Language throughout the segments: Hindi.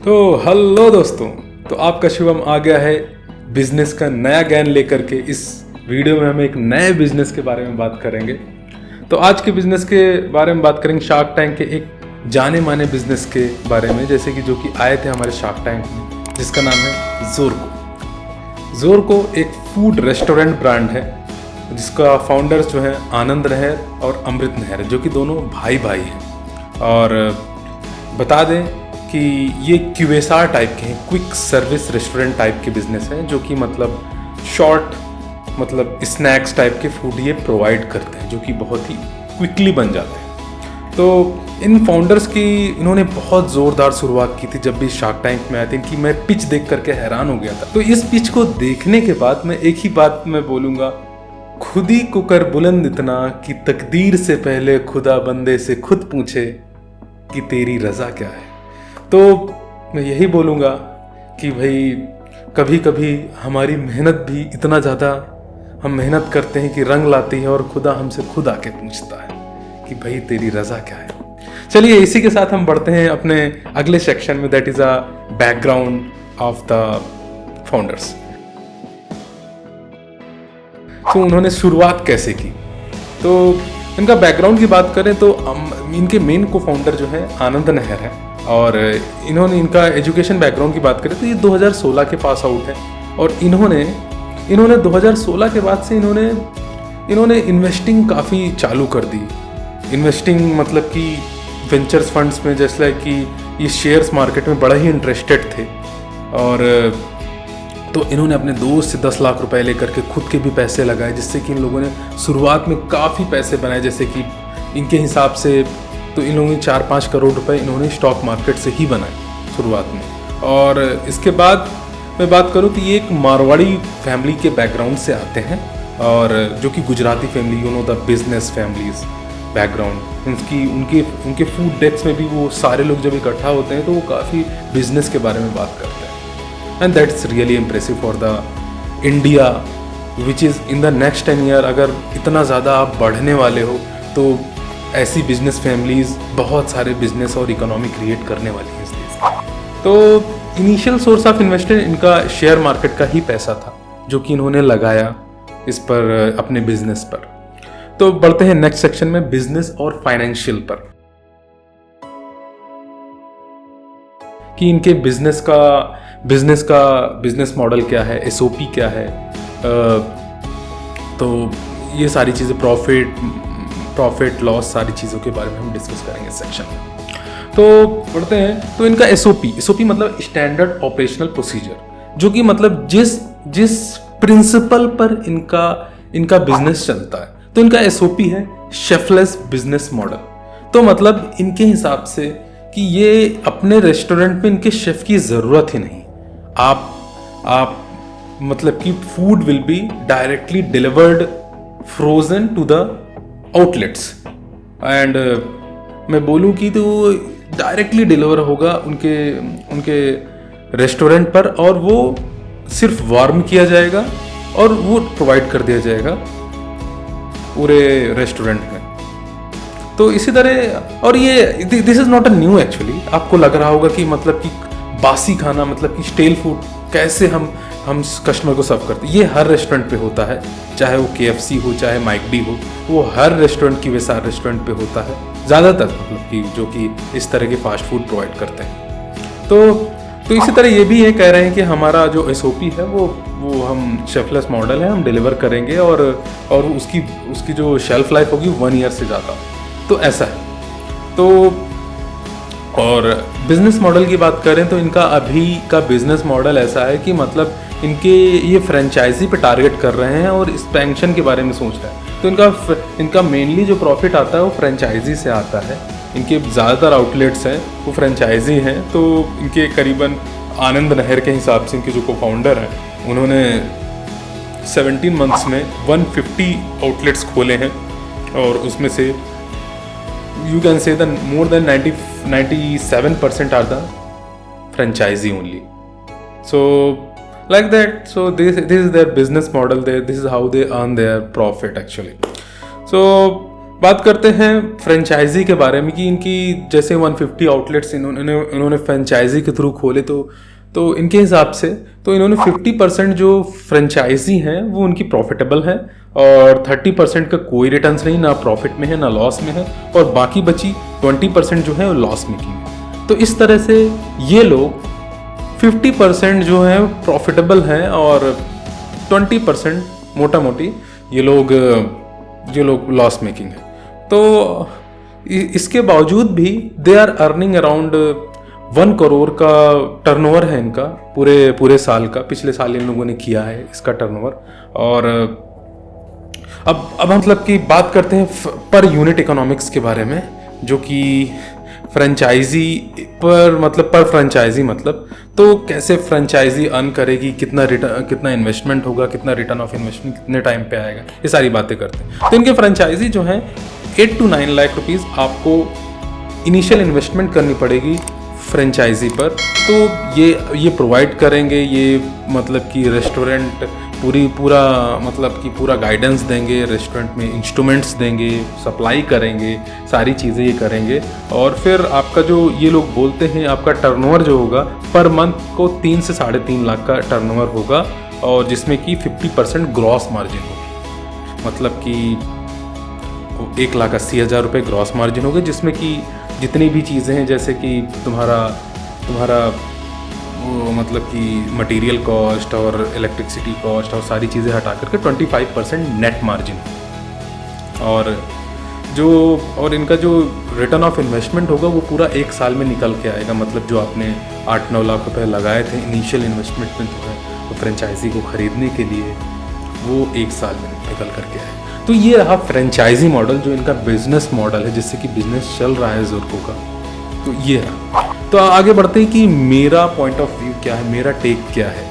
तो हेलो दोस्तों, तो आपका शुभम आ गया है बिजनेस का नया ज्ञान लेकर के। इस वीडियो में हम एक नए बिजनेस के बारे में बात करेंगे। तो आज के बिजनेस के बारे में बात करेंगे शार्क टैंक के एक जाने माने बिजनेस के बारे में, जैसे कि जो कि आए थे हमारे शार्क टैंक में, जिसका नाम है ज़ोरको। ज़ोरको एक फूड रेस्टोरेंट ब्रांड है जिसका फाउंडर्स जो है आनंद नहर और अमृत नहर, जो कि दोनों भाई भाई हैं। और बता दें कि ये क्यूएसआर टाइप के हैं, क्विक सर्विस रेस्टोरेंट टाइप के बिजनेस हैं, जो कि मतलब शॉर्ट मतलब स्नैक्स टाइप के फूड ये प्रोवाइड करते हैं, जो कि बहुत ही क्विकली बन जाते हैं। तो इन फाउंडर्स की इन्होंने बहुत ज़ोरदार शुरुआत की थी जब भी शार्क टैंक में आए थे, कि मैं पिच देख करके हैरान हो गया था। तो इस पिच को देखने के बाद मैं एक ही बात मैं बोलूँगा, खुद ही को कर बुलंद इतना कि तकदीर से पहले खुदा बंदे से खुद पूछे कि तेरी रज़ा क्या है। तो मैं यही बोलूँगा कि भाई कभी कभी हमारी मेहनत भी इतना ज़्यादा हम मेहनत करते हैं कि रंग लाती है, और खुदा हमसे खुद आके पूछता है कि भाई तेरी रज़ा क्या है। चलिए इसी के साथ हम बढ़ते हैं अपने अगले सेक्शन में, that is a background of the founders. तो उन्होंने शुरुआत कैसे की, तो इनका बैकग्राउंड की बात करें तो इनके मेन को फाउंडर जो है आनंद नहर है, और इन्होंने इनका एजुकेशन बैकग्राउंड की बात करें तो ये 2016 के पास आउट है। और इन्होंने 2016 के बाद से इन्होंने इन्वेस्टिंग काफ़ी चालू कर दी। इन्वेस्टिंग मतलब कि वेंचर्स फंड्स में, जैसे कि ये शेयर्स मार्केट में बड़ा ही इंटरेस्टेड थे। और तो इन्होंने अपने दोस्त से 10 लाख रुपए लेकर के खुद के भी पैसे लगाए, जिससे कि इन लोगों ने शुरुआत में काफ़ी पैसे बनाए। जैसे कि इनके हिसाब से तो इन लोगों ने 4-5 करोड़ रुपए इन्होंने स्टॉक मार्केट से ही बनाए शुरुआत में। और इसके बाद मैं बात करूं तो ये एक मारवाड़ी फैमिली के बैकग्राउंड से आते हैं, और जो कि Gujarati family, you know the business families background. उनके फूड डेस्क में भी वो सारे लोग जब इकट्ठा होते हैं तो वो काफ़ी बिजनेस के बारे में बात करते हैं। And that's really impressive for the India which is in the next 10 year. अगर इतना ज़्यादा आप बढ़ने वाले हो तो ऐसी बिजनेस फैमिलीज बहुत सारे बिजनेस और इकोनॉमी क्रिएट करने वाली है इस देश में। तो इनिशियल सोर्स ऑफ इन्वेस्टमेंट इनका शेयर मार्केट का ही पैसा था, जो कि इन्होंने लगाया इस पर, अपने बिजनेस पर। तो बढ़ते हैं नेक्स्ट सेक्शन में, बिजनेस और फाइनेंशियल पर, कि इनके बिजनेस मॉडल क्या है, एसओपी क्या है। तो ये सारी चीज़ें, प्रॉफिट लॉस, सारी चीज़ों के बारे में हम डिस्कस करेंगे इस सेक्शन में। तो पढ़ते हैं। तो इनका एसओपी मतलब स्टैंडर्ड ऑपरेशनल प्रोसीजर, जो कि मतलब जिस प्रिंसिपल पर इनका बिजनेस चलता है। तो इनका एसओपी है शेफलेस बिजनेस मॉडल। तो मतलब इनके हिसाब से कि ये अपने रेस्टोरेंट में इनके शेफ की ज़रूरत ही नहीं। आप मतलब कि food will be directly delivered Frozen two the outlets, and मैं बोलूँ कि तो डायरेक्टली डिलीवर होगा उनके रेस्टोरेंट पर, और वो सिर्फ वार्म किया जाएगा और वो प्रोवाइड कर दिया जाएगा पूरे रेस्टोरेंट में। तो इसी तरह, और ये this is not a new actually. आपको लग रहा होगा कि मतलब कि बासी खाना, मतलब कि स्टेल फूड कैसे हम कस्टमर को सर्व करते हैं। ये हर रेस्टोरेंट पे होता है, चाहे वो KFC हो, चाहे माइकडी हो, वो हर रेस्टोरेंट की वैसा रेस्टोरेंट पे होता है ज़्यादातर, मतलब कि जो कि इस तरह के फास्ट फूड प्रोवाइड करते हैं। तो इसी तरह ये भी ये कह रहे हैं कि हमारा जो एसओपी है वो हम शेफलेस मॉडल है, हम डिलीवर करेंगे, और उसकी जो शेल्फ लाइफ होगी 1 ईयर से ज़्यादा। तो ऐसा है। तो और बिजनेस मॉडल की बात करें तो इनका अभी का बिजनेस मॉडल ऐसा है कि मतलब ये फ्रेंचाइजी पे टारगेट कर रहे हैं और एक्सपेंशन के बारे में सोच रहे हैं। तो इनका मेनली जो प्रॉफिट आता है वो फ्रेंचाइजी से आता है। इनके ज़्यादातर आउटलेट्स हैं वो फ्रेंचाइजी हैं। तो इनके करीबन आनंद नहर के हिसाब से इनके जो को फाउंडर हैं, उन्होंने 17 मंथ्स में 150 आउटलेट्स खोले हैं, और उसमें से you can say the more than 97% are the franchisee only. So like that, so this is their business model. This is how they earn their profit actually. So बात करते हैं फ्रेंचाइजी के बारे में कि इनकी जैसे 150 आउटलेट्स इन्होंने फ्रेंचाइजी के थ्रू खोले, तो इनके हिसाब से तो इन्होंने 50% जो फ्रेंचाइजी हैं वो उनकी प्रॉफिटेबल है और 30% का कोई रिटर्न्स नहीं, ना प्रॉफिट में है ना लॉस में है, और बाकी बची 20% जो है वो लॉस मेकिंग है। तो इस तरह से ये लोग 50% जो है प्रॉफिटेबल हैं और 20% मोटा मोटी ये लोग लॉस मेकिंग है। तो इसके बावजूद भी they are earning around 1 crore का टर्नओवर है इनका पूरे साल का। पिछले साल इन लोगों ने किया है इसका टर्नओवर। और अब मतलब कि बात करते हैं पर यूनिट इकोनॉमिक्स के बारे में, जो कि फ्रेंचाइजी पर फ्रेंचाइजी मतलब तो कैसे फ्रेंचाइजी अर्न करेगी, कितना इन्वेस्टमेंट होगा, कितना रिटर्न ऑफ इन्वेस्टमेंट कितने टाइम पे आएगा, ये सारी बातें करते हैं। तो इनके फ्रेंचाइजी जो है 8 to 9 लाख रुपीज़ आपको इनिशियल इन्वेस्टमेंट करनी पड़ेगी फ्रेंचाइजी पर। तो ये प्रोवाइड करेंगे, ये मतलब कि रेस्टोरेंट पूरा गाइडेंस देंगे, रेस्टोरेंट में इंस्ट्रूमेंट्स देंगे, सप्लाई करेंगे, सारी चीज़ें ये करेंगे। और फिर आपका जो ये लोग बोलते हैं आपका टर्नओवर जो होगा पर मंथ को 3 से 3.5 लाख का टर्नओवर होगा, और जिसमें कि 50% ग्रॉस मार्जिन होगी। मतलब कि 1,80,000 रुपये ग्रॉस मार्जिन होगा, जिसमें कि जितनी भी चीज़ें हैं जैसे कि तुम्हारा वो मतलब कि मटेरियल कॉस्ट और इलेक्ट्रिसिटी कॉस्ट और सारी चीज़ें हटा करके 25% नेट मार्जिन। और इनका जो रिटर्न ऑफ इन्वेस्टमेंट होगा वो पूरा 1 साल में निकल के आएगा। मतलब जो आपने 8-9 लाख रुपए लगाए थे इनिशियल इन्वेस्टमेंट में जो है तो फ्रेंचाइजी को ख़रीदने के लिए, वो 1 साल में निकल करके आए। तो ये रहा फ्रेंचाइजी मॉडल, जो इनका बिजनेस मॉडल है, जिससे कि बिजनेस चल रहा है ज़ोरको का। तो ये रहा। तो आगे बढ़ते हैं कि मेरा पॉइंट ऑफ व्यू क्या है, मेरा टेक क्या है।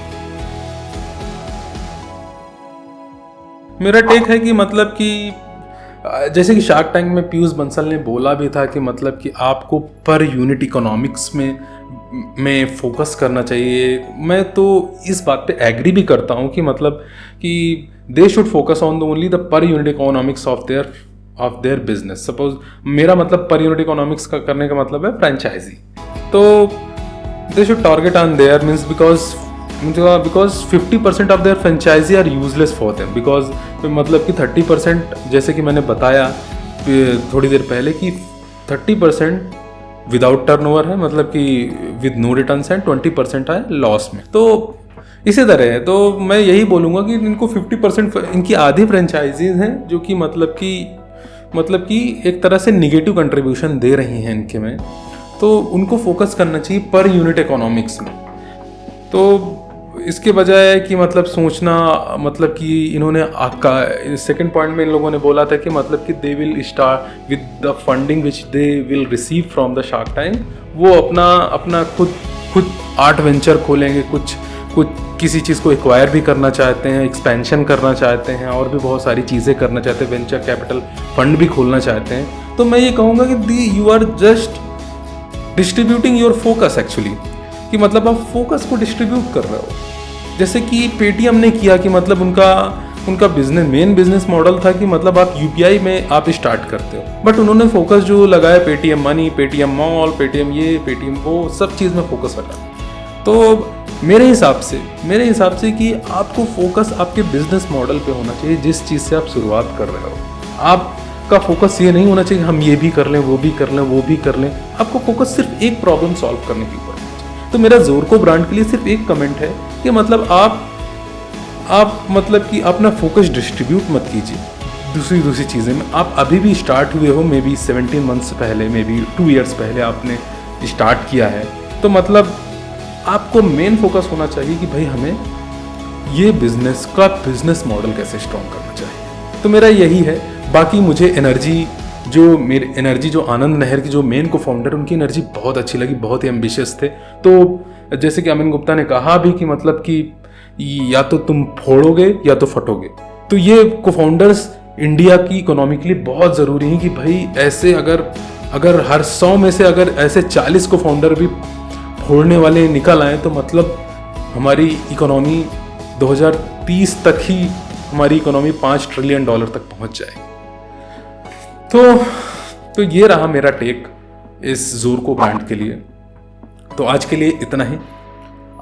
मेरा टेक है कि मतलब कि जैसे कि शार्क टैंक में पीयूष बंसल ने बोला भी था कि मतलब कि आपको पर यूनिट इकोनॉमिक्स में फोकस करना चाहिए। मैं तो इस बात पे एग्री भी करता हूँ कि मतलब कि they should focus on the only the per unit economics of their business. Suppose मेरा मतलब पर यूनिट इकोनॉमिक्स का करने का मतलब है फ्रेंचाइजी, तो they should target on their means because 50% of their franchisee are useless for them, because मतलब कि 30% जैसे कि मैंने बताया थोड़ी देर पहले कि 30% विदाउट टर्नओवर है, मतलब कि विद नो रिटर्न्स है, 20% है लॉस में। तो इसी तरह है। तो मैं यही बोलूँगा कि इनको 50% इनकी आधी फ्रेंचाइजीज हैं जो कि मतलब कि एक तरह से निगेटिव कंट्रीब्यूशन दे रही हैं इनके में, तो उनको फोकस करना चाहिए पर यूनिट इकोनॉमिक्स में। तो इसके बजाय कि मतलब सोचना मतलब कि इन्होंने सेकंड पॉइंट में इन लोगों ने बोला था कि मतलब कि they will start with the funding which they will receive from the shark tank. वो अपना खुद आर्ट वेंचर खोलेंगे, कुछ किसी चीज़ को एक्वायर भी करना चाहते हैं, एक्सपेंशन करना चाहते हैं, और भी बहुत सारी चीज़ें करना चाहते हैं, वेंचर कैपिटल फंड भी खोलना चाहते हैं। तो मैं ये कहूँगा कि you are just distributing your focus actually, कि मतलब आप फोकस को डिस्ट्रीब्यूट कर रहे हो। जैसे कि पेटीएम ने किया कि मतलब उनका मेन बिजनेस मॉडल था कि मतलब आप यूपीआई में आप स्टार्ट करते हो, बट उन्होंने फोकस जो लगाया Paytm money, Paytm mall, Paytm ये, पेटीएम वो, सब चीज़ में फोकस लगा। तो मेरे हिसाब से कि आपको फोकस आपके बिजनेस मॉडल पे होना चाहिए, जिस चीज़ से आप शुरुआत कर रहे हो। आपका फोकस ये नहीं होना चाहिए हम ये भी कर लें, वो भी कर लें, वो भी कर लें। आपको फोकस सिर्फ एक प्रॉब्लम सॉल्व करने के ऊपर होना चाहिए। तो मेरा ज़ोरको ब्रांड के लिए सिर्फ एक कमेंट है कि मतलब आप मतलब कि अपना फोकस डिस्ट्रीब्यूट मत कीजिए दूसरी चीज़ें में। आप अभी भी स्टार्ट हुए हो, मे बी 17 मंथ्स पहले, मे बी 2 ईयर्स पहले आपने स्टार्ट किया है, तो मतलब आपको मेन फोकस होना चाहिए कि भाई हमें ये बिजनेस मॉडल कैसे स्ट्रॉन्ग करना चाहिए। तो मेरा यही है। बाकी मुझे एनर्जी जो आनंद नहर की जो मेन को फाउंडर, उनकी एनर्जी बहुत अच्छी लगी, बहुत ही एम्बिशियस थे। तो जैसे कि अमिन गुप्ता ने कहा भी कि मतलब कि या तो तुम फोड़ोगे या तो फटोगे। तो ये को फाउंडर्स इंडिया की इकोनॉमी के लिए बहुत ज़रूरी है कि भाई ऐसे अगर हर 100 में से अगर ऐसे 40 को फाउंडर भी फोड़ने वाले निकल आए तो मतलब हमारी इकोनॉमी 2030 तक ही हमारी इकोनॉमी $5 ट्रिलियन तक पहुंच जाएगी। तो ये रहा मेरा टेक इस ज़ोरको ब्रांड के लिए। तो आज के लिए इतना ही।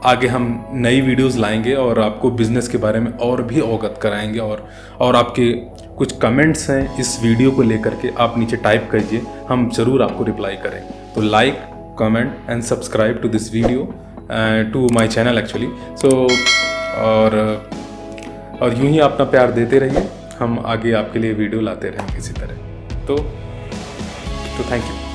आगे हम नई वीडियोस लाएंगे और आपको बिजनेस के बारे में और भी अवगत कराएंगे। और आपके कुछ कमेंट्स हैं इस वीडियो को लेकर के, आप नीचे टाइप कीजिए, हम ज़रूर आपको रिप्लाई करेंगे। तो like, comment and subscribe to this video, to my channel actually. So और यूं ही अपना प्यार देते रहिए, हम आगे आपके लिए वीडियो लाते रहेंगे इसी तरह। तो थैंक यू।